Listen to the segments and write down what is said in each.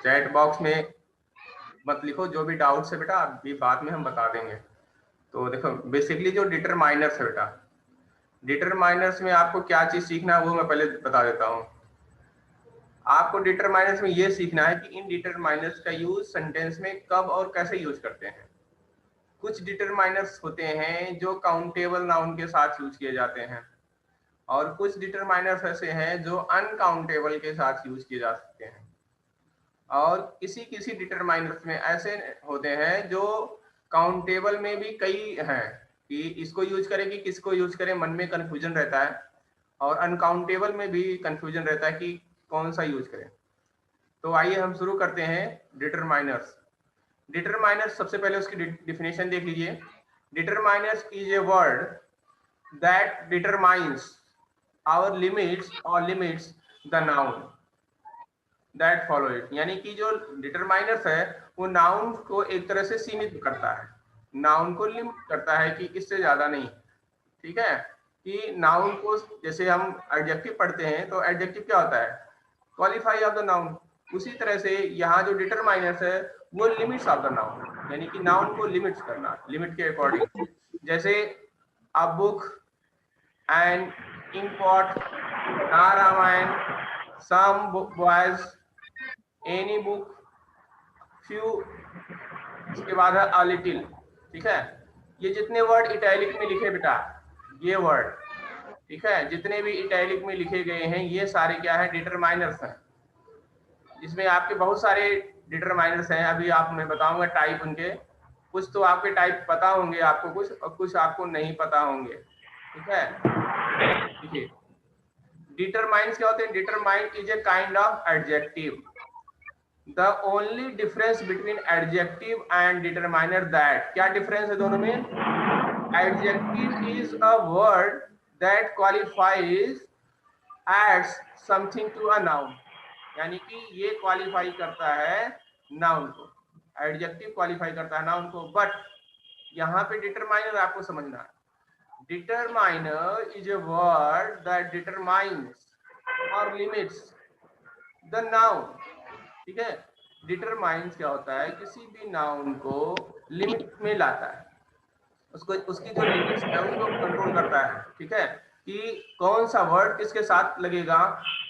Chat box में मत लिखो, जो भी डाउट्स है बेटा अभी बाद में हम बता देंगे। तो देखो बेसिकली जो डिटरमाइनर्स है बेटा, डिटरमाइनर्स में आपको क्या चीज सीखना है वो मैं पहले बता देता हूँ। आपको डिटरमाइनर्स में ये सीखना है कि इन डिटरमाइनर्स का यूज सेंटेंस में कब और कैसे यूज करते हैं। कुछ डिटरमाइनर्स होते हैं जो काउंटेबल नाउन के साथ यूज किए जाते हैं, और कुछ डिटरमाइनर्स ऐसे हैं जो अनकाउंटेबल के साथ यूज किए जा सकते हैं। और किसी किसी डिटरमाइनर्स में ऐसे होते हैं जो काउंटेबल में भी कई हैं कि इसको यूज करें कि किसको यूज करें, मन में कंफ्यूजन रहता है, और अनकाउंटेबल में भी कंफ्यूजन रहता है कि कौन सा यूज करें। तो आइए हम शुरू करते हैं डिटरमाइनर्स। डिटरमाइनर्स सबसे पहले उसकी डिफिनेशन देख लीजिए। Determiners is a word that determines our limits और limits the noun that follow it. यानी कि जो डिटरमाइनर्स है वो नाउन को एक तरह से सीमित करता है, नाउन को लिमिट करता है कि इससे ज्यादा नहीं। ठीक है, कि नाउन को जैसे हम एडजेक्टिव पढ़ते हैं तो एडजेक्टिव क्या होता है, क्वालिफाई ऑफ द नाउन। उसी तरह से यहाँ जो डिटरमाइनर्स है वो लिमिट्स ऑफ द नाउन, यानी कि नाउन को लिमिट्स करना, लिमिट के अकॉर्डिंग। जैसे a book, and import, Ramayana, some boys, any book, few, इसके बाद है अ लिटिल। ठीक है, ये जितने वर्ड इटैलिक में लिखे बेटा, ये वर्ड, ठीक है, जितने भी इटैलिक में लिखे गए हैं ये सारे क्या है, डिटरमाइनर्स हैं। इसमें आपके बहुत सारे डिटरमाइनर्स हैं, अभी आप मैं बताऊंगा टाइप उनके। कुछ तो आपके टाइप पता होंगे आपको, कुछ और कुछ आपको नहीं पता होंगे। ठीक है, देखिए डिटरमाइंस क्या होते हैं। Determine is a kind of adjective. The only difference between adjective and determiner that, क्या डिफरेंस है दोनों में। Adjective is a word that qualifies, adds something to a noun, यानी कि ये क्वालिफाई करता है नाउन को, एडजेक्टिव क्वालिफाई करता है नाउन को। बट यहाँ पे डिटरमाइनर आपको समझना है। Determiner is a word that determines और लिमिट्स द नाउन। ठीक है, डिटरमाइंस क्या होता है, किसी भी नाउन को लिमिट में लाता है, उसको उसकी जो लिमिट्स है उसको कंट्रोल करता है। ठीक है, कि कौन सा वर्ड किसके साथ लगेगा,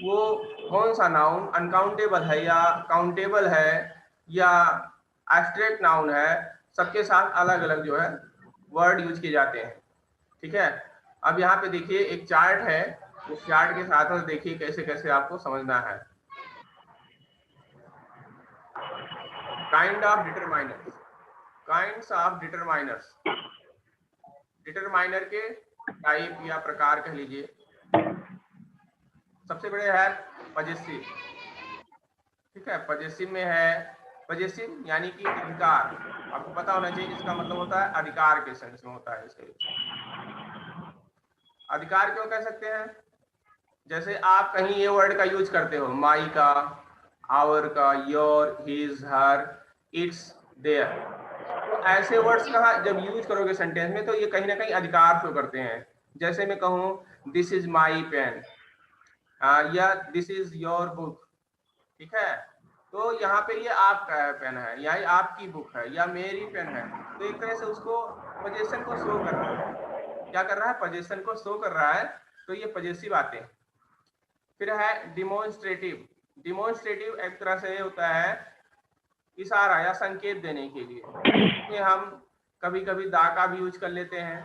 वो कौन सा नाउन अनकाउंटेबल है या काउंटेबल है या एब्स्ट्रैक्ट नाउन है, सबके साथ अलग अलग जो है वर्ड यूज किए जाते हैं। ठीक है, अब यहाँ पे देखिए एक चार्ट है, उस चार्ट के साथ में देखिए कैसे कैसे आपको समझना है। Kind of determiners, kinds of determiners, determiner के टाइप या प्रकार कह लीजिए। सबसे बड़े है पजेसिव। ठीक है, पजेसिव में है, पजेसिव यानी कि अधिकार, आपको पता होना चाहिए इसका मतलब होता है अधिकार के सेंस में होता है इसके। अधिकार क्यों कह सकते हैं, जैसे आप कहीं ये वर्ड का यूज करते हो, माई का, आवर का, your, his, her, its, their, तो ऐसे वर्ड्स का जब यूज करोगे सेंटेंस में तो ये कहीं ना कहीं अधिकार शो करते हैं। जैसे मैं कहूँ दिस इज माई पेन, या दिस इज योर बुक। ठीक है, तो यहाँ पे ये आपका पेन है या आपकी बुक है या मेरी पेन है, तो एक तरह से उसको पोजीशन को शो कर रहा है। क्या कर रहा है, पोजीशन को शो कर रहा है, तो ये पॉजेसिव आते हैं। फिर है डिमोन्स्ट्रेटिव। डिमोन्स्ट्रेटिव एक तरह से होता है इशारा या संकेत देने के लिए, इसमें हम कभी कभी दा का भी यूज कर लेते हैं,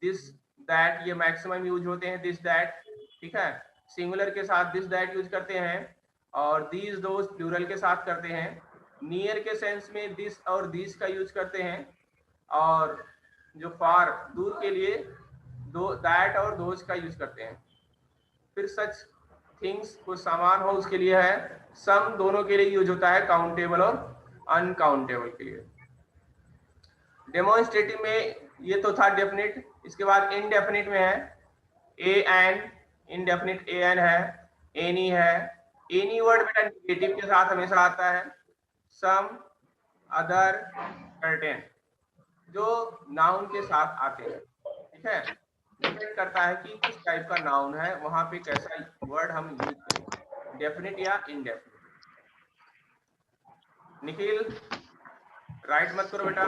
दिस दैट, ये मैक्सिमम यूज होते हैं दिस दैट। ठीक है, सिंगुलर के साथ दिस दैट यूज करते हैं, और दीज दोस्त प्लूरल के साथ करते हैं। नियर के सेंस में दिस और दिस का यूज करते हैं, और जो फार दूर के लिए दो दैट और दोज का यूज करते हैं। फिर सच थिंग्स, कुछ सामान हो उसके लिए है, सम दोनों के लिए यूज होता है, काउंटेबल और अनकाउंटेबल के लिए। डेमोन्स्ट्रेटिव में ये तो था डेफिनिट। इसके बाद इनडेफिनिट में है A N, indefinite A N है, एनी है। एनी वर्ड बेटा नेगेटिव के साथ हमेशा आता है, सम, अदर, सर्टेन, जो नाउन के साथ आते हैं। ठीक है, डिपेंड करता है कि किस टाइप का नाउन है, वहां पे कैसा वर्ड हम यूज करें, डेफिनिट या इनडेफिनिट। निखिल राइट मत करो बेटा।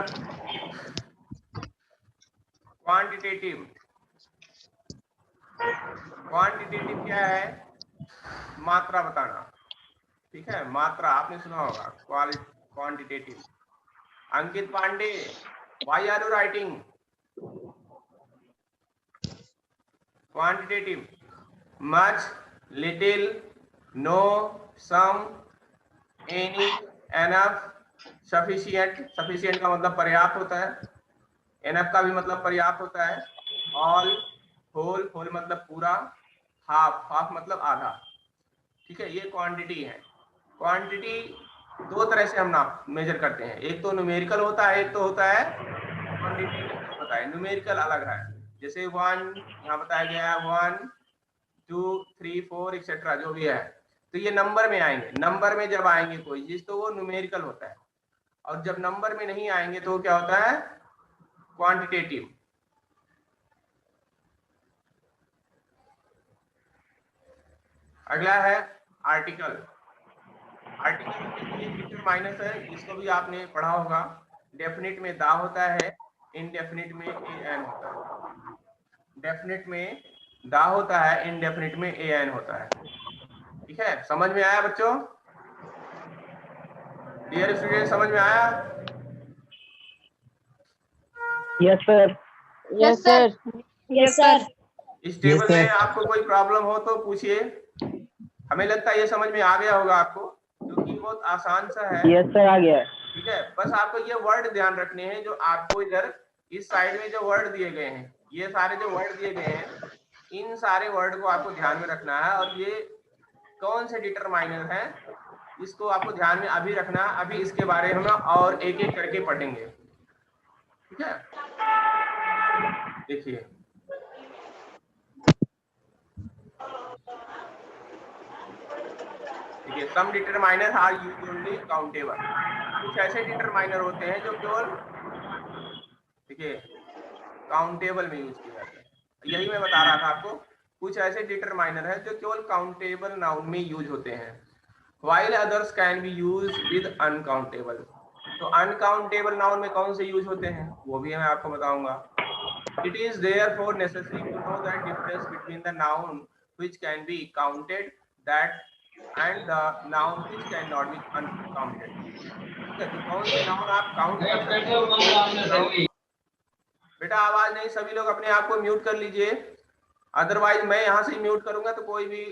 क्वांटिटेटिव, क्वांटिटेटिव क्या है? मात्रा बताना, ठीक है, मात्रा आपने सुना होगा quantitative. Ankit Pande, why are you writing quantitative? Much, little, no, some, any, enough, sufficient. Sufficient का मतलब पर्याप्त होता है, एनफ का भी मतलब पर्याप्त होता है, ऑल, होल, होल मतलब पूरा, हाफ, हाफ मतलब आधा, ठीक है। ये क्वांटिटी है। क्वांटिटी दो तरह से हम नाप मेजर करते हैं, एक तो न्यूमेरिकल होता है, एक तो होता है क्वांटिटेटिव होता है। न्यूमेरिकल अलग है, जैसे 1 यहाँ बताया गया है, 1 2 3 4 एक्सेट्रा जो भी है, तो ये नंबर में आएंगे। नंबर में जब आएंगे कोई चीज तो वो न्यूमेरिकल होता है, और जब नंबर में नहीं आएंगे तो क्या होता है? क्वांटिटेटिव। अगला है आर्टिकल। आर्टिकल डिटरमाइनर है, इसको भी आपने पढ़ा होगा। डेफिनिट में दा होता है, इनडेफिनिट में ए एन होता है। डेफिनिट में दा होता है, इनडेफिनिट में ए एन होता है, ठीक है। समझ में आया बच्चों? डियर स्टूडेंट, समझ में आया? Yes sir. Yes sir. Yes sir. इस टेबल में आपको कोई प्रॉब्लम हो तो पूछिए। हमें लगता है ये समझ में आ गया होगा आपको, क्योंकि बहुत आसान सा है। यस सर, आ गया। ठीक है, बस आपको ये वर्ड ध्यान रखने हैं जो आपको इधर इस साइड में जो वर्ड दिए गए हैं, ये सारे जो वर्ड दिए गए हैं, इन सारे वर्ड को आपको ध्यान में रखना है। और ये कौन से डिटरमाइनर हैं, इसको आपको ध्यान में अभी रखना है। अभी इसके बारे में और एक एक करके पढ़ेंगे, ठीक है। देखिए, देखिए, some determiner are used only countable. कुछ ऐसे डिटरमाइनर होते हैं जो केवल, देखिए, काउंटेबल में यूज किए जाते हैं। यही मैं बता रहा था आपको, कुछ ऐसे डिटरमाइनर है जो केवल काउंटेबल नाउन में यूज होते हैं, while others can be used with uncountable। तो अनकाउंटेबल नाउन में कौन से यूज होते हैं वो भी मैं आपको बताऊंगा। It is therefore necessary to know the difference between the noun which can be counted that and the noun which cannot be uncounted। ठीक है, तो कौन से नाउन आप काउंट कर सकते हो, कौन से नाउन। बेटा आवाज नहीं, सभी लोग अपने आप को म्यूट कर लीजिए, अदरवाइज मैं यहाँ से म्यूट करूंगा तो कोई भी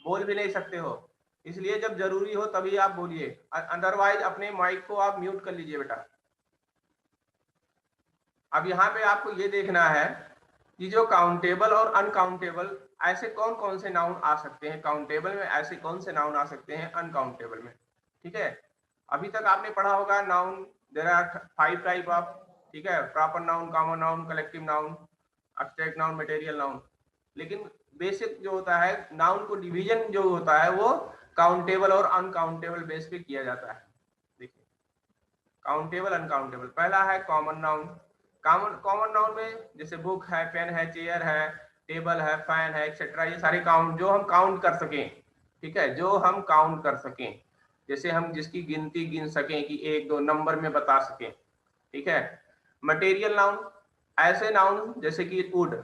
बोल भी नहीं सकते हो। इसलिए जब जरूरी हो तभी आप बोलिए, अदरवाइज अपने माइक को आप म्यूट कर लीजिए बेटा। अब यहाँ पे आपको ये देखना है कि जो काउंटेबल और अनकाउंटेबल ऐसे कौन कौन से नाउन आ सकते हैं काउंटेबल में, ऐसे कौन से नाउन आ सकते हैं अनकाउंटेबल में, ठीक है। अभी तक आपने पढ़ा होगा noun, there are 5 type of, ठीक है, proper noun, common noun, collective noun, abstract noun, material noun. लेकिन बेसिक जो होता है नाउन को डिवीजन जो होता है वो काउंटेबल और अनकाउंटेबल बेस पे किया जाता है। देखिए, काउंटेबल अनकाउंटेबल, पहला है कॉमन नाउन। कॉमन नाउन में जैसे बुक है, पेन है, चेयर है, टेबल है, फैन है, एक्सेट्रा, ये सारे काउंट जो हम काउंट कर सकें, ठीक है, जो हम काउंट कर सकें, जैसे हम जिसकी गिनती गिन सकें कि 1 2 नंबर में बता सकें, ठीक है। मटेरियल नाउन, ऐसे नाउन जैसे कि वुड,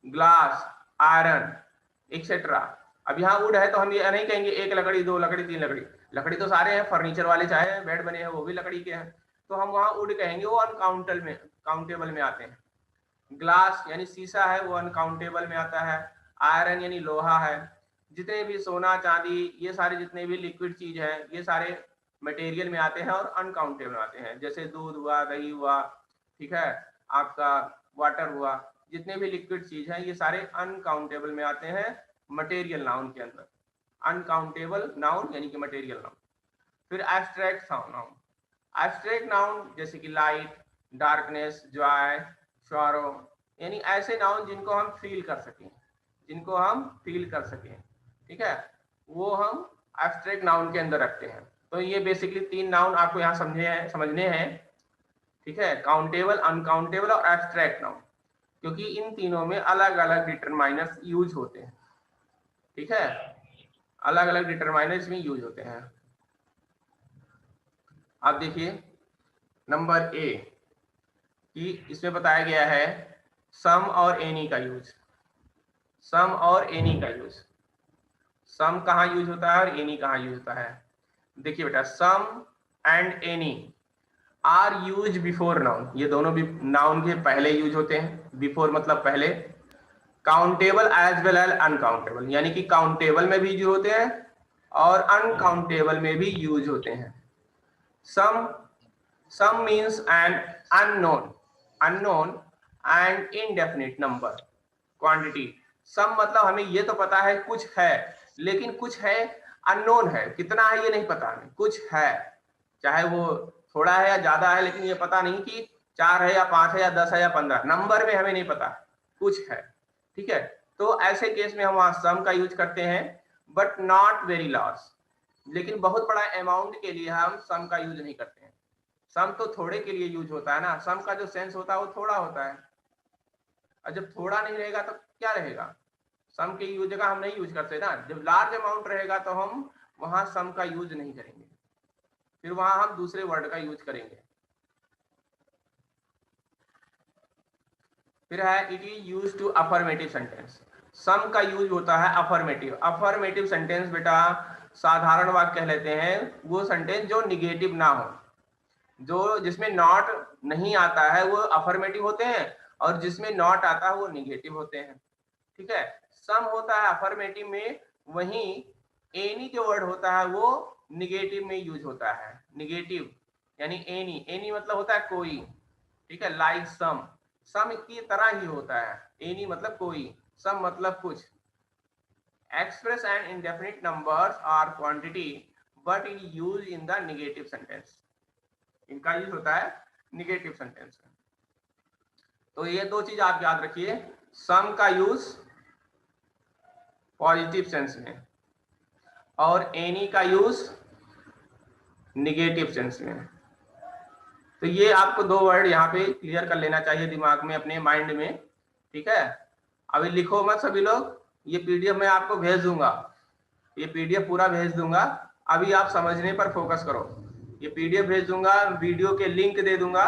ग्लास, आयरन, एक्सेट्रा। अब यहाँ वुड है तो हम ये नहीं कहेंगे 1 लकड़ी, 2 लकड़ी, 3 लकड़ी, लकड़ी तो सारे हैं, फर्नीचर वाले चाहे बेड बने हैं वो भी लकड़ी के हैं, तो हम वहाँ वुड कहेंगे, वो अनकाउंटेबल में, काउंटेबल में आते हैं। ग्लास यानी शीशा है, वो अनकाउंटेबल में आता है। आयरन यानी लोहा है। जितने भी सोना चांदी, ये सारे जितने भी लिक्विड चीज है, ये सारे मटेरियल में आते हैं और अनकाउंटेबल में आते हैं, जैसे दूध हुआ, दही हुआ, ठीक है, आपका वाटर हुआ, जितने भी लिक्विड चीज है ये सारे अनकाउंटेबल में आते हैं मटेरियल नाउन के अंदर। अनकाउंटेबल नाउन यानी कि मटेरियल नाउन। फिर एब्स्ट्रैक्ट नाउन, एब्स्ट्रैक्ट नाउन जैसे कि लाइट, डार्कनेस, जॉय, सॉरो, यानी ऐसे नाउन जिनको हम फील कर सकें, जिनको हम फील कर सकें, ठीक है, वो हम एब्स्ट्रैक्ट नाउन के अंदर रखते हैं। तो ये बेसिकली 3 नाउन आपको यहाँ समझने हैं, ठीक है, काउंटेबल, अनकाउंटेबल और एब्स्ट्रैक्ट नाउन, क्योंकि इन तीनों में अलग अलग डिटरमाइनर्स यूज होते हैं, ठीक है, अलग अलग डिटरमाइनर्स में यूज होते हैं। आप देखिए नंबर ए कि इसमें बताया गया है सम और एनी का यूज। सम और एनी का यूज, सम कहाँ यूज होता है और एनी कहाँ यूज होता है। देखिए बेटा, some and any are use before noun, ये दोनों भी नाउन के पहले यूज होते हैं। बिफोर मतलब पहले। Countable as well as uncountable, यानी कि काउंटेबल में भी यूज होते हैं और अनकाउंटेबल में भी यूज होते हैं। Some means an unknown and indefinite number quantity. Some मतलब हमें ये तो पता है कुछ है, लेकिन कुछ है अननोन है, कितना है ये नहीं पता हमें, कुछ है चाहे वो थोड़ा है या ज्यादा है, लेकिन ये पता नहीं कि 4 है या 5 है या 10 है या 15, नंबर में हमें नहीं पता, कुछ है। ठीक है, तो ऐसे केस में हम वहां सम का यूज करते हैं, बट नॉट वेरी लार्ज। लेकिन बहुत बड़ा अमाउंट के लिए हम सम का यूज नहीं करते हैं। सम तो थोड़े के लिए यूज होता है ना, सम का जो सेंस होता है वो थोड़ा होता है, और जब थोड़ा नहीं रहेगा तो क्या रहेगा, सम की यूज जगह हम नहीं यूज करते ना। जब लार्ज अमाउंट रहेगा तो हम वहां सम का यूज नहीं करेंगे, फिर वहां हम दूसरे वर्ड का यूज करेंगे। फिर है it is use to affirmative sentence. Some का यूज होता है अफर्मेटिव। अफर्मेटिव सेंटेंस बेटा साधारण वाक्य कह लेते हैं, वो सेंटेंस जो निगेटिव ना हो, जो जिसमें नॉट नहीं आता है वो अफर्मेटिव होते हैं, और जिसमें नॉट आता है वो निगेटिव होते हैं। ठीक है, सम होता है अफर्मेटिव में, वहीं एनी जो वर्ड होता है वो निगेटिव में यूज होता है। निगेटिव यानी एनी, एनी मतलब होता है कोई। ठीक है, लाइक सम की तरह ही होता है। एनी मतलब कोई, सम मतलब कुछ। Express and indefinite numbers or quantity but in use in the negative sentence. इनका यूज होता है निगेटिव सेंटेंस में। तो ये दो चीज आप याद रखिए, सम का यूज पॉजिटिव सेंस में और एनी का यूज निगेटिव सेंस में। तो ये आपको दो वर्ड यहाँ पे क्लियर कर लेना चाहिए दिमाग में, अपने माइंड में। ठीक है, अभी लिखो मत सभी लोग, ये पीडीएफ मैं आपको भेज दूंगा, ये पीडीएफ पूरा भेज दूंगा, अभी आप समझने पर फोकस करो। ये पीडीएफ भेज दूंगा, वीडियो के लिंक दे दूंगा,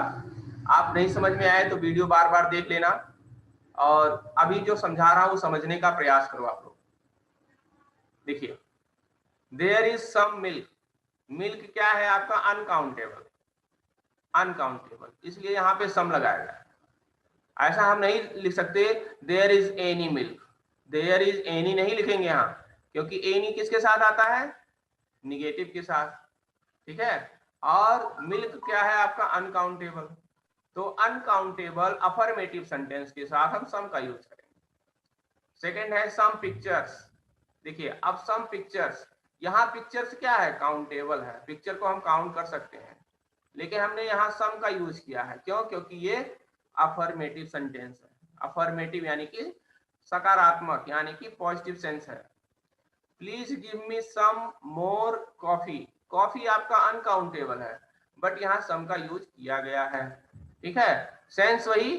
आप नहीं समझ में आए तो वीडियो बार बार देख लेना, और अभी जो समझा रहा हूं समझने का प्रयास करो आप लोग। देखिए, there is some milk. Milk क्या है आपका, अनकाउंटेबल, अनकाउंटेबल, इसलिए यहाँ पे सम लगाया गया। ऐसा हम नहीं लिख सकते there is any milk, there is any नहीं लिखेंगे यहाँ, क्योंकि एनी किसके साथ आता है, निगेटिव के साथ। ठीक है, और मिल्क क्या है आपका, अनकाउंटेबल। तो अनकाउंटेबल अफर्मेटिव सेंटेंस के साथ हम सम का यूज करेंगे। सेकंड है सम पिक्चर्स। देखिए, अब सम पिक्चर्स, यहाँ पिक्चर्स क्या है, काउंटेबल है, पिक्चर को हम काउंट कर सकते हैं, लेकिन हमने यहाँ सम का यूज किया है। क्यों, क्योंकि ये अफर्मेटिव सेंटेंस है। अफर्मेटिव यानी कि सकारात्मक, यानी कि पॉजिटिव सेंस है। Please give me some more coffee. Coffee आपका अनकाउंटेबल है, बट यहाँ सम का यूज किया गया है। ठीक है, सेंस वही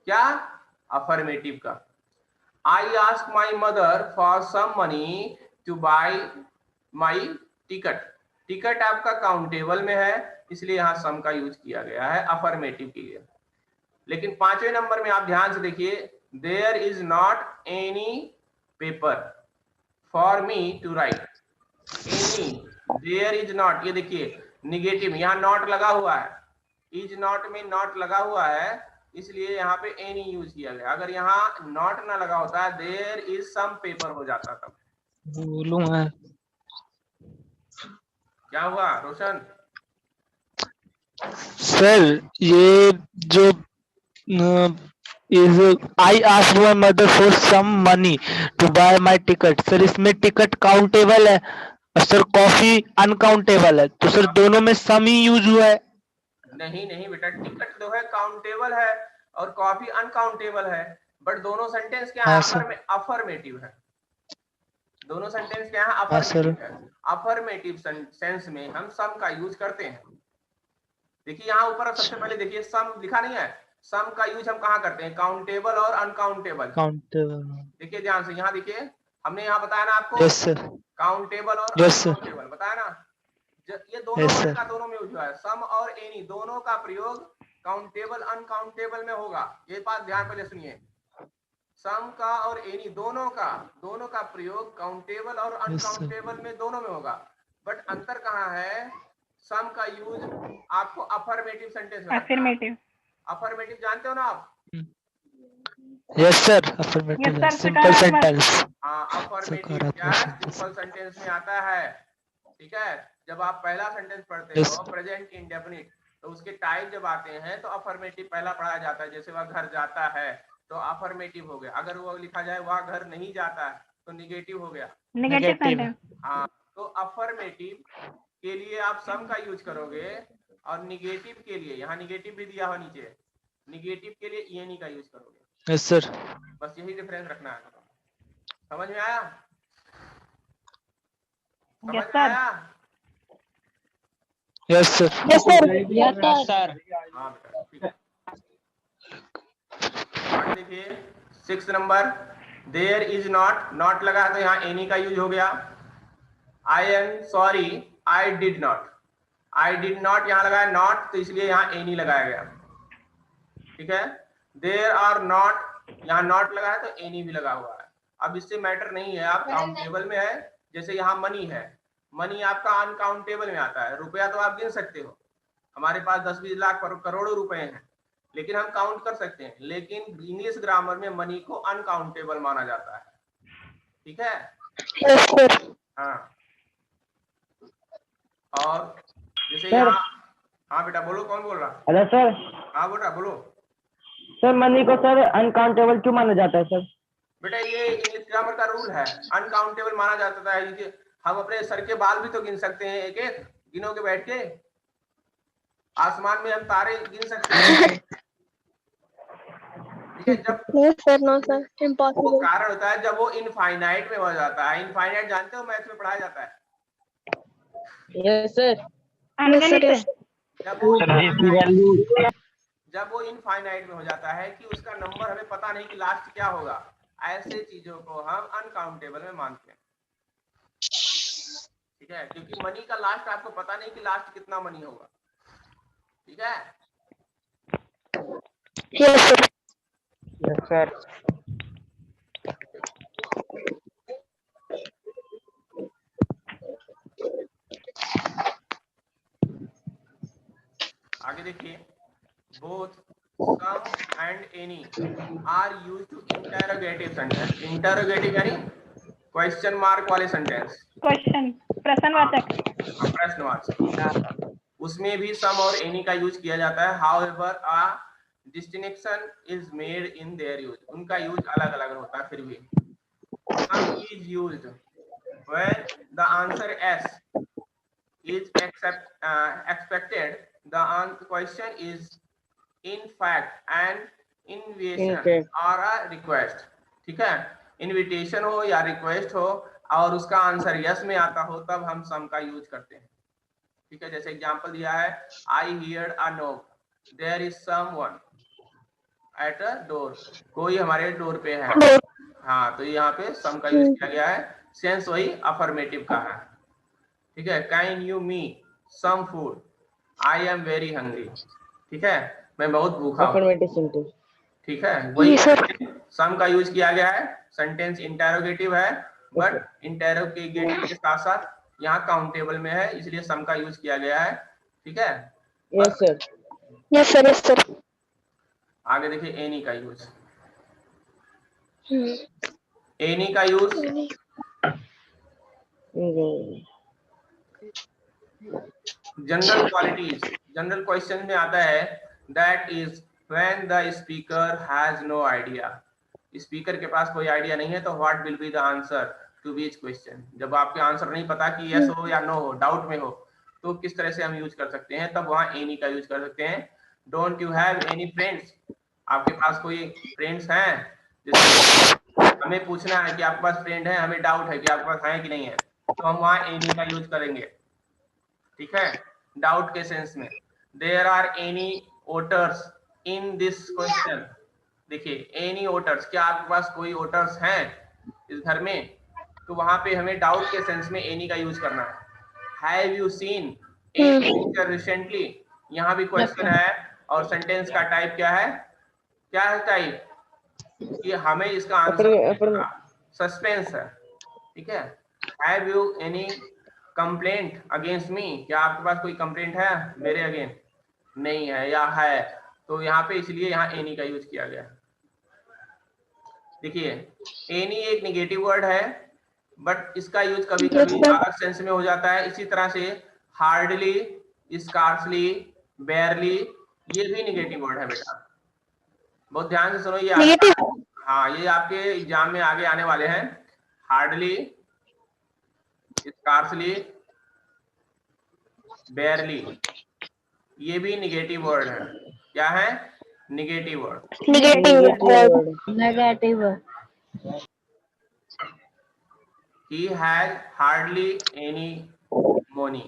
क्या, अफर्मेटिव का। I ask my mother for some money to buy my ticket. Ticket आपका काउंटेबल में है, इसलिए यहाँ सम का यूज किया गया है अफर्मेटिव के लिए। लेकिन 5वें नंबर में आप ध्यान से देखिए, there is not any paper for me to write. Any, there is not, ये देखिए निगेटिव, यहाँ नॉट लगा हुआ है, इज नॉट में नॉट लगा हुआ है, इसलिए यहाँ पे एनी यूज किया गया। अगर यहाँ नॉट ना लगा होता है, देयर इज सम पेपर हो जाता तब। बोलूंगा क्या हुआ रोशन? सर, ये जो is I ask my mother for some money to buy my ticket, sir इसमें टिकट काउंटेबल है और सर कॉफी अनकाउंटेबल है, तो सर दोनों में सम ही यूज हुआ है। नहीं नहीं बेटा, टिकट जो है काउंटेबल है और कॉफी अनकाउंटेबल है, बट दोनों सेंटेंस क्या हाँ है, सर, अफर्मेटिव है। दोनों सेंटेंस क्या है, हाँ सर, अफर्मेटिव है। अफर्मेटिव सेंस में हम सम का यूज करते हैं। देखिए यहाँ ऊपर सबसे पहले देखिए सम लिखा नहीं है, सम का यूज हम कहाँ करते हैं, काउंटेबल और अनकाउंटेबल। काउंटेबल, देखिए ध्यान से, यहाँ देखिए हमने यहाँ बताया ना आपको, यस सर, काउंटेबल और यस सर, अनकाउंटेबल बताया ना। ये दोनों Yes, वर्ड sir. का दोनों में यूज हुआ है, सम और एनी दोनों का प्रयोग काउंटेबल अनकाउंटेबल में होगा। ये बात ध्यान पहले सुनिए, सम का और एनी दोनों का प्रयोग काउंटेबल और Yes, sir. अनकाउंटेबल में दोनों में होगा। बट अंतर कहाँ है, सम का यूज आपको अफर्मेटिव सेंटेंस में रखना है। अफर्मेटिव जानते हो ना आप? Yes, sir. Affirmative. Yes, sir. Simple sentence. हाँ, अफर्मेटिव सकारात्मक क्या sentence. सिंपल सेंटेंस में आता है। ठीक है, जब आप पहला सेंटेंस पढ़ते Yes. हो प्रेजेंट इंडेफिनिट, तो उसके टाइप जब आते हैं तो अफर्मेटिव पहला पढ़ा जाता है। जैसे वह घर जाता है तो अफर्मेटिव हो गया। अगर वो लिखा जाए वह घर नहीं जाता है तो निगेटिव हो गया। Negative. हाँ, तो अफर्मेटिव के लिए आप सम का यूज करोगे और निगेटिव के लिए, यहाँ निगेटिव भी दिया हो नीचे, निगेटिव के लिए एनी का यूज करोगे। Yes, sir. बस यही डिफरेंस रखना है। समझ में आया? समझ Yes, में sir. आया? Yes, sir. Yes, sir. Yes, sir. हाँ बेटा, ठीक है। आगे देखिए 6 नंबर, देयर इज नॉट लगा तो यहाँ एनी का यूज हो गया। I am sorry I did not यहाँ लगाया नॉट, तो इसलिए यहाँ एनी लगाया गया। ठीक है, देयर आर नॉट, यहाँ नॉट लगा है तो एनी भी लगा हुआ है। अब इससे मैटर नहीं है, आप काउंटेबल में है। जैसे यहाँ मनी है, मनी आपका अनकाउंटेबल में आता है। रुपया तो आप गिन सकते हो, हमारे पास 10-20 लाख करोड़ों रुपए हैं, लेकिन हम काउंट कर सकते हैं। लेकिन इंग्लिश ग्रामर में मनी को अनकाउंटेबल माना जाता है। ठीक है? Yes, sir. हाँ, और जैसे यहाँ, हाँ बेटा बोलो, कौन बोल रहा? Hello sir. हाँ बेटा बोलो। सर मनी को सर अनकाउंटेबल क्यों माना जाता है सर? बेटा ये इंग्लिश ग्रामर का रूल है, अनकाउंटेबल माना जाता है। कि हम अपने सर के बाल भी तो गिन सकते हैं, एक एक गिनोगे बैठ के। आसमान में हम तारे गिन सकते हैं। ठीक है, जब No, sir. No, sir. वो Impossible. कारण होता है जब वो इनफाइनाइट में हो जाता है। इनफाइनाइट जानते हो, मैथ में पढ़ाया जाता है। Yes sir. Unlimited. जब वो इनफाइनाइट में हो जाता है कि उसका नंबर हमें पता नहीं कि लास्ट क्या होगा, ऐसे चीजों को हम अनकाउंटेबल में मानते हैं। ठीक है, क्योंकि मनी का लास्ट आपको पता नहीं कि लास्ट कितना मनी होगा। ठीक है? Yes, sir. Yes sir. आगे देखिए, both some and any are used to interrogative sentence। interrogative यानी क्वेश्चन मार्क वाले सेंटेंस, Question. प्रश्नवाचक. प्रश्नवाचक, उसमें भी सम और एनी का यूज किया जाता है। however a distinction is made in their use। उनका यूज अलग अलग होता है। फिर भी sum is used when the answer S is expected, the question is in fact an invitation or a request। ठीक है, इनविटेशन हो या रिक्वेस्ट हो और उसका आंसर यस में आता हो, तब हम सम का यूज करते हैं। ठीक है, जैसे एग्जांपल दिया है, I heard a knock, there is someone at a door. कोई हमारे डोर पे है। हाँ, तो यहाँ पे सम का यूज किया गया है। सेंस वही अफर्मेटिव का है। ठीक है, can you me some food, I am very hungry. ठीक है, मैं बहुत भूखा हूँ। ठीक है, वही सम का यूज किया गया है। सेंटेंस इंटेरोगेटिव है, बट इंटेरोगेटिव के साथ साथ यहाँ काउंटेबल में है, इसलिए सम का यूज किया गया है। ठीक है? Yes sir. Yes, sir. Yes, sir. आगे देखिए एनी का यूज। एनी का use general qualities, general question में आता है। That is when the speaker has no idea. Speaker के पास कोई आइडिया नहीं है, तो what will be the answer to which question. जब आपके आंसर नहीं पता कि यस हो या नो हो, डाउट में हो, तो किस तरह से हम यूज कर सकते हैं, तब वहाँ एनी का यूज कर सकते हैं। Don't you have any friends, आपके पास कोई फ्रेंड्स हैं? जैसे हमें पूछना है कि आपके पास फ्रेंड है, हमें डाउट है कि आपके पास है कि नहीं है, तो हम वहाँ एनी का यूज करेंगे। ठीक है, डाउट के सेंस में। There are any voters in this question. देखिए, एनी वोटर्स, क्या आपके पास कोई वोटर्स हैं इस घर में, तो वहां पे हमें डाउट के सेंस में एनी का यूज करना है। Have you seen any picture recently, यहाँ भी क्वेश्चन है और सेंटेंस का टाइप क्या है टाइप, कि हमें इसका आंसर सस्पेंस है, ठीक है। Have you any complaint against me, क्या आपके पास कोई कंप्लेंट है मेरे अगेंस्ट, नहीं है या है, तो यहाँ पे इसलिए यहाँ एनी का यूज किया गया। देखिए एनी एक निगेटिव वर्ड है, बट इसका यूज कभी कभी अलग सेंस में हो जाता है। इसी तरह से हार्डली, स्कार्सली, बेयरली, ये भी निगेटिव वर्ड है बेटा, बहुत ध्यान से सुनो, ये हाँ ये आपके एग्जाम में आगे आने वाले हैं। हार्डली, स्कार्सली, बेयरली, ये भी निगेटिव वर्ड है। क्या है? Negative word. Negative He has hardly any money.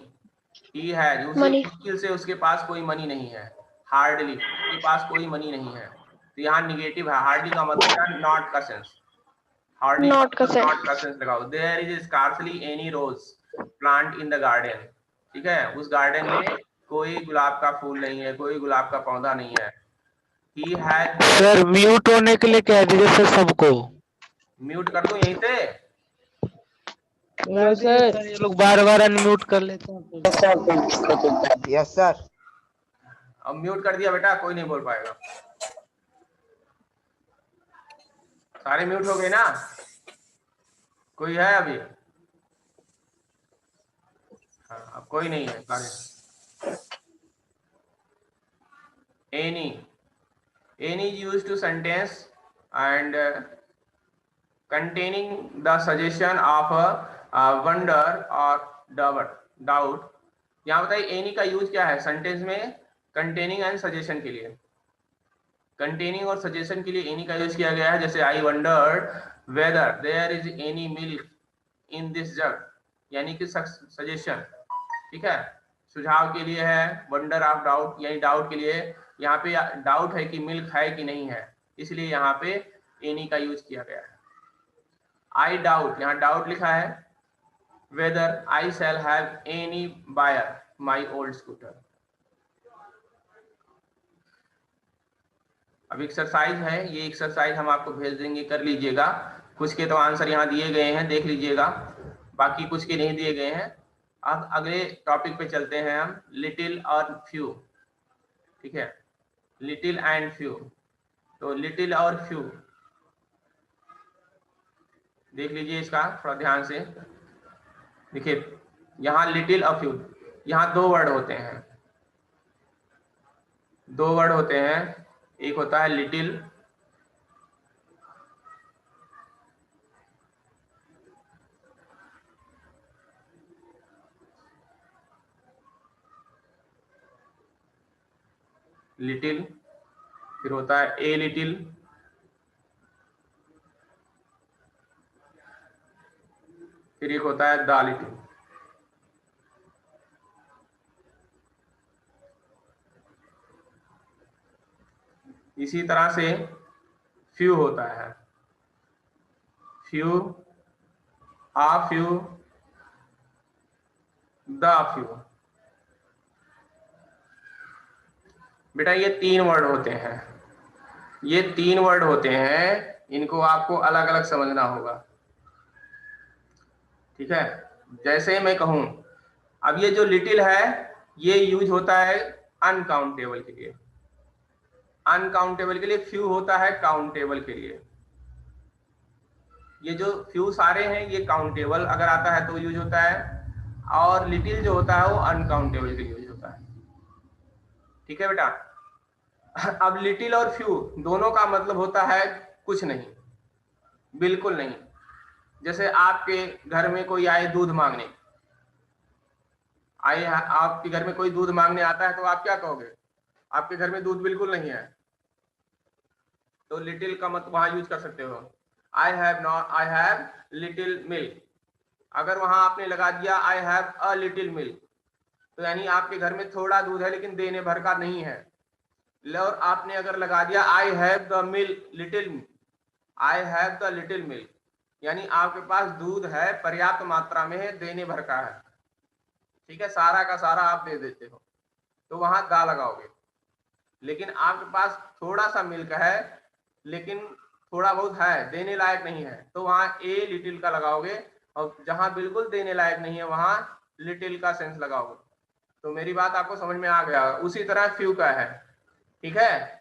He has, उसे मुश्किल से उसके पास कोई मनी नहीं है। हार्डली, उसके पास कोई मनी नहीं है, तो यहाँ निगेटिव है। हार्डली का मतलब है नॉट का सेंस, हार्डली नॉट का सेंस लगाओ। There is scarcely any rose plant in the garden, ठीक है, उस गार्डन में कोई गुलाब का फूल नहीं है, कोई गुलाब का पौधा नहीं है। He has, सर म्यूट होने के लिए कह दीजिए सर सबको। म्यूट कर दूं यहीं से? सर ये लोग बार बार अनम्यूट कर लेते हैं। Yes sir. अब म्यूट कर दिया बेटा, कोई नहीं बोल पाएगा। सारे म्यूट हो गए ना? कोई है अभी? हाँ, अब कोई नहीं है सारे। any is used to sentence and containing the suggestion of a wonder or doubt। यहाँ बताइए एनी का यूज क्या है सेंटेंस में? कंटेनिंग एंड सजेशन के लिए, कंटेनिंग और सजेशन के लिए एनी का यूज किया गया है। जैसे I wondered whether there is any milk in this jug, यानी कि सजेशन, ठीक है, सुझाव के लिए है। वंडर ऑफ डाउट, यानी डाउट के लिए, यहाँ पे डाउट है कि मिल्क है कि नहीं है, इसलिए यहाँ पे एनी का यूज किया गया है। आई डाउट, यहाँ डाउट लिखा है। Whether I shall have any buyer my old scooter. अब एक्सरसाइज है, ये एक्सरसाइज हम आपको भेज देंगे, कर लीजिएगा। कुछ के तो आंसर यहाँ दिए गए हैं, देख लीजिएगा, बाकी कुछ के नहीं दिए गए हैं। अब अगले टॉपिक पे चलते हैं हम, लिटिल और फ्यू, ठीक है, लिटिल एंड फ्यू। तो लिटिल और फ्यू देख लीजिए, इसका थोड़ा ध्यान से देखिए। यहाँ लिटिल और फ्यू, यहाँ दो वर्ड होते हैं, दो वर्ड होते हैं। एक होता है लिटिल, लिटिल, फिर होता है ए लिटिल, फिर एक होता है द लिटिल। इसी तरह से फ्यू होता है, few, uh few, the few. बेटा ये तीन वर्ड होते हैं, ये तीन वर्ड होते हैं, इनको आपको अलग अलग समझना होगा, ठीक है। जैसे मैं कहूं, अब ये जो लिटिल है ये यूज होता है अनकाउंटेबल के लिए, अनकाउंटेबल के लिए। फ्यू होता है काउंटेबल के लिए। ये जो फ्यू सारे हैं ये काउंटेबल अगर आता है तो यूज होता है, और लिटिल जो होता है वो अनकाउंटेबल के लिए यूज होता है, ठीक है बेटा। अब लिटिल और फ्यू दोनों का मतलब होता है कुछ नहीं, बिल्कुल नहीं। जैसे आपके घर में कोई आए दूध मांगने, आए आपके घर में कोई दूध मांगने आता है तो आप क्या कहोगे? आपके घर में दूध बिल्कुल नहीं है, तो लिटिल का मतलब वहां यूज कर सकते हो, आई हैव लिटिल मिल्क। अगर वहां आपने लगा दिया I have a little milk, तो यानी आपके घर में थोड़ा दूध है लेकिन देने भर का नहीं है। और आपने अगर लगा दिया I have the milk little, I have the little milk, यानी आपके पास दूध है, पर्याप्त मात्रा में है, देने भर का है। ठीक है, सारा का सारा आप दे देते हो तो वहां दा लगाओगे। लेकिन आपके पास थोड़ा सा मिल्क है लेकिन थोड़ा बहुत है, देने लायक नहीं है, तो वहां ए लिटिल का लगाओगे, और जहां बिल्कुल देने लायक नहीं है वहां लिटिल का सेंस लगाओगे। तो मेरी बात आपको समझ में आ गया। उसी तरह फ्यू का है, ठीक है।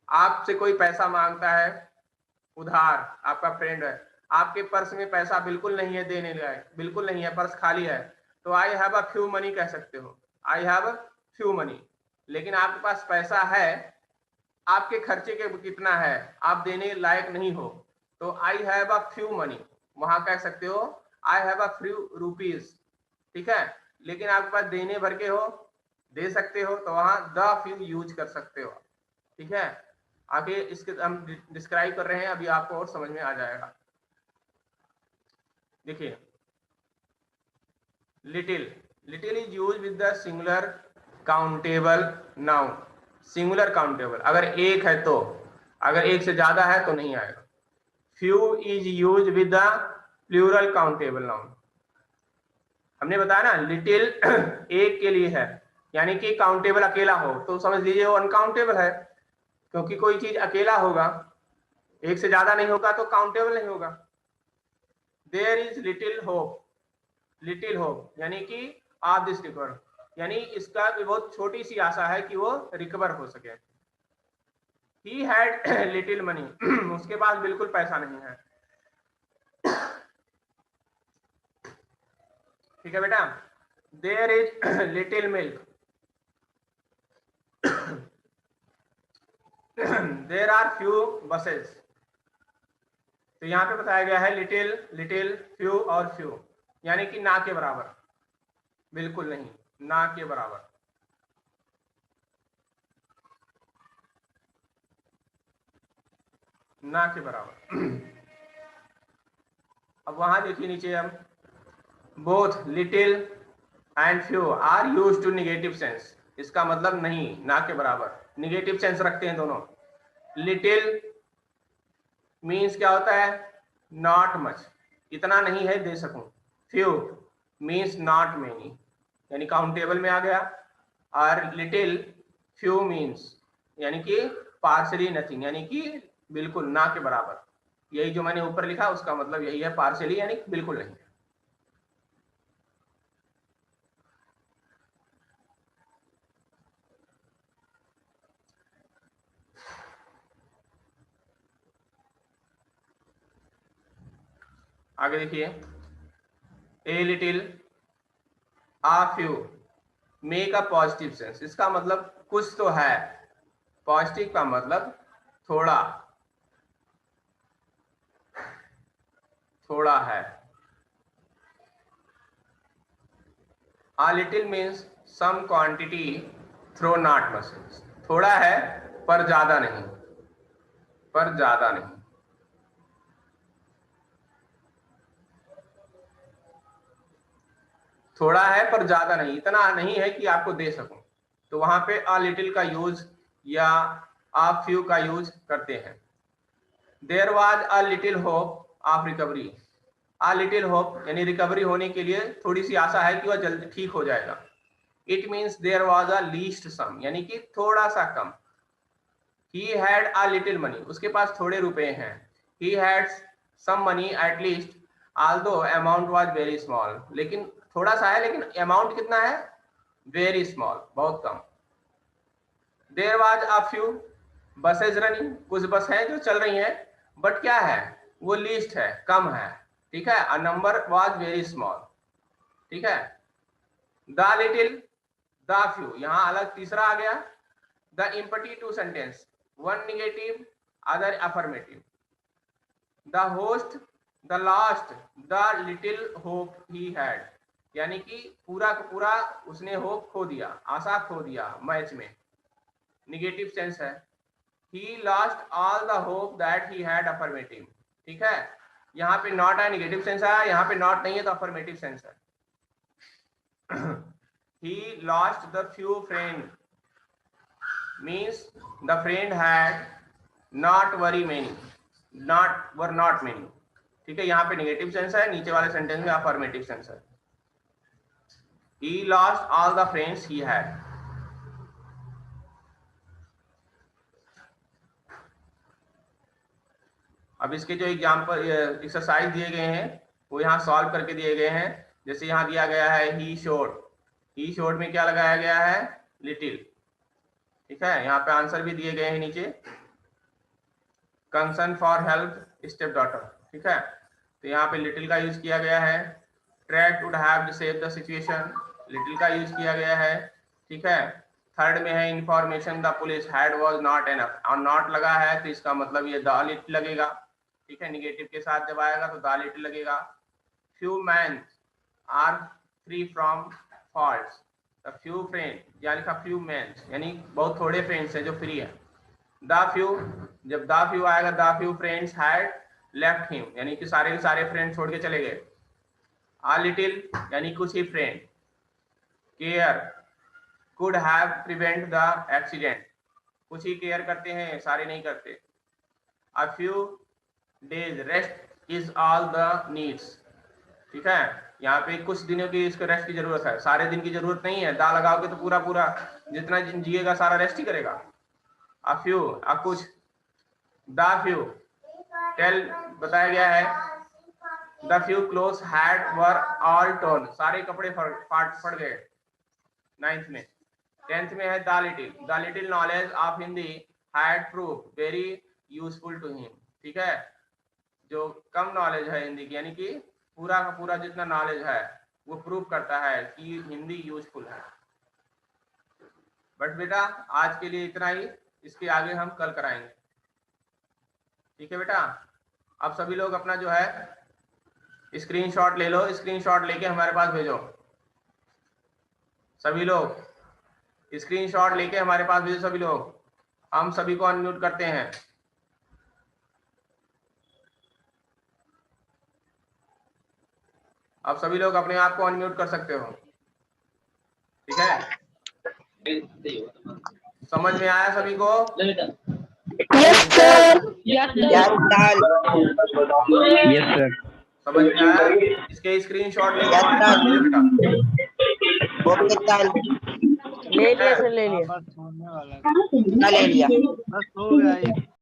आपसे कोई पैसा मांगता है उधार, आपका फ्रेंड है, आपके पर्स में पैसा बिल्कुल नहीं है देने लायक, बिल्कुल नहीं है, पर्स खाली है, तो I have a few money कह सकते हो, I have a few money. लेकिन आपके पास पैसा है, आपके खर्चे के कितना है, आप देने लायक नहीं हो, तो I have a few money, वहां कह सकते हो I have a few rupees, ठीक है। लेकिन आपके पास देने भर के हो, दे सकते हो, तो वहां द फ्यू यूज कर सकते हो, ठीक है। आगे इसके हम डिस्क्राइब कर रहे हैं, अभी आपको और समझ में आ जाएगा। देखिए little, little is use with the singular countable noun, singular countable, अगर एक है तो, अगर एक से ज्यादा है तो नहीं आएगा। Few is use with the plural countable noun, हमने बताया ना लिटिल एक के लिए है, यानी कि काउंटेबल अकेला हो तो समझ लीजिए वो अनकाउंटेबल है, क्योंकि कोई चीज अकेला होगा, एक से ज्यादा नहीं होगा तो काउंटेबल नहीं होगा। There is little hope, little hope यानी कि ऑफ दिस रिकवर, यानी इसका भी बहुत छोटी सी आशा है कि वो रिकवर हो सके। ही हैड लिटिल मनी, उसके पास बिल्कुल पैसा नहीं है, ठीक है बेटा। There is little milk, there are few buses, तो यहाँ पे बताया गया है लिटिल, लिटिल, फ्यू और फ्यू, यानी कि ना के बराबर, बिल्कुल नहीं, ना के बराबर। ना के बराबर। अब वहां देखिए नीचे, हम both little and few are use to negative sense, इसका मतलब नहीं, ना के बराबर निगेटिव सेंस रखते हैं दोनों। लिटिल मीन्स क्या होता है, नॉट मच, इतना नहीं है दे सकूं। फ्यू मीन्स नॉट मेनी, यानी काउंटेबल में आ गया। और लिटिल फ्यू मीन्स यानी कि पार्शली नथिंग, यानी कि बिल्कुल ना के बराबर। यही जो मैंने ऊपर लिखा उसका मतलब यही है, पार्शली यानी बिल्कुल नहीं। आगे देखिए, a little, uh few, make a positive sense, इसका मतलब कुछ तो है, पॉजिटिव का मतलब थोड़ा, थोड़ा है। A little means some quantity though not much, थोड़ा है पर ज्यादा नहीं, पर ज्यादा नहीं। थोड़ा है पर ज्यादा नहीं, इतना नहीं है कि आपको दे सकूं, तो वहां पे अ लिटिल का यूज या अ फ्यू का यूज करते हैं। There was a little hope of recovery, a little hope यानी रिकवरी होने के लिए थोड़ी सी आशा है कि वह जल्दी ठीक हो जाएगा। It means there was a least some, यानी कि थोड़ा सा कम। He had a little money, उसके पास थोड़े रुपए हैं। He had some money at least although amount was very small, लेकिन थोड़ा सा है लेकिन अमाउंट कितना है, वेरी स्मॉल, बहुत कम। There was a few buses running, कुछ बस हैं जो चल रही हैं, बट क्या है वो लिस्ट है, कम है, ठीक है। A number was very small, ठीक है। द लिटिल, द फ्यू, यहाँ अलग तीसरा आ गया। The empty two sentence, one negative, other affirmative. The host, the last, the little hope he had, यानी कि पूरा का पूरा उसने होप खो दिया, आशा खो दिया मैच में, निगेटिव सेंस है। He lost all the hope that he had, affirmative, ठीक है। यहाँ पे नॉट है, निगेटिव सेंस है, यहाँ पे नॉट नहीं है तो अफर्मेटिव सेंस है। He lost the few friend means the friend had not very many, not were not many, ठीक है। यहाँ पे नेगेटिव सेंस है, नीचे वाले सेंटेंस में अफर्मेटिव सेंस है। He lost all the friends he had. अब इसके जो एग्जाम्पल एक्सरसाइज दिए गए हैं वो यहाँ सॉल्व करके दिए गए हैं। जैसे यहाँ दिया गया है ही शोड में क्या लगाया गया है, लिटिल। ठीक है, यहाँ पे आंसर भी दिए गए हैं नीचे, concern for help step daughter. ठीक है, तो यहाँ पे लिटिल का यूज किया गया है। Track would have to save the situation, little का यूज किया गया है। ठीक है, थर्ड में है information the police had was not enough, और नॉट लगा है तो इसका मतलब ये द लिटिल लगेगा। ठीक है, निगेटिव के साथ जब आएगा तो द लिटिल लगेगा। Few man are free from faults, the few friend या लिखा फ्यू मैन यानी बहुत थोड़े फ्रेंड्स हैं जो फ्री है। द फ्यू, जब द फ्यू आएगा the few friends had left him यानी कि सारे के सारे फ्रेंड छोड़ के चले गए। आ लिटिल यानी कुछ ही friend. Care could have prevent the accident, कुछ ही केयर करते हैं सारे नहीं करते। A few days rest is all the needs. ठीक है, यहाँ पे कुछ दिनों की इसको रेस्ट की जरूरत है, सारे दिन की जरूरत नहीं है। दा लगाओगे तो पूरा पूरा जितना दिन जिएगा सारा रेस्ट ही करेगा। अ फ्यू कुछ, द फ्यू टेल बताया गया है। The few clothes had were all torn, सारे कपड़े फट गए। 9th में। 10th में है the little knowledge of Hindi had prove very useful to him. ठीक है, जो कम नॉलेज है हिंदी की यानी कि पूरा का पूरा जितना नॉलेज है वो प्रूव करता है कि हिंदी यूजफुल है। बट बेटा आज के लिए इतना ही, इसके आगे हम कल कराएंगे। ठीक है बेटा, अब सभी लोग अपना जो है स्क्रीनशॉट ले लो, स्क्रीनशॉट लेके हमारे पास भेजो। सभी लोग स्क्रीनशॉट लेके हमारे पास भेजो सभी लोग। हम सभी को अनम्यूट करते हैं। आप सभी लोग अपने आप को अनम्यूट कर सकते हो। ठीक है, समझ में आया सभी को? Yes sir. Yes sir. समझ में आया? इसके स्क्रीनशॉट लेके हमारे पास भेजो बेटा। ले लिया सर, ले लिया। बस होने वाला है। ले लिया। बस हो गया ये।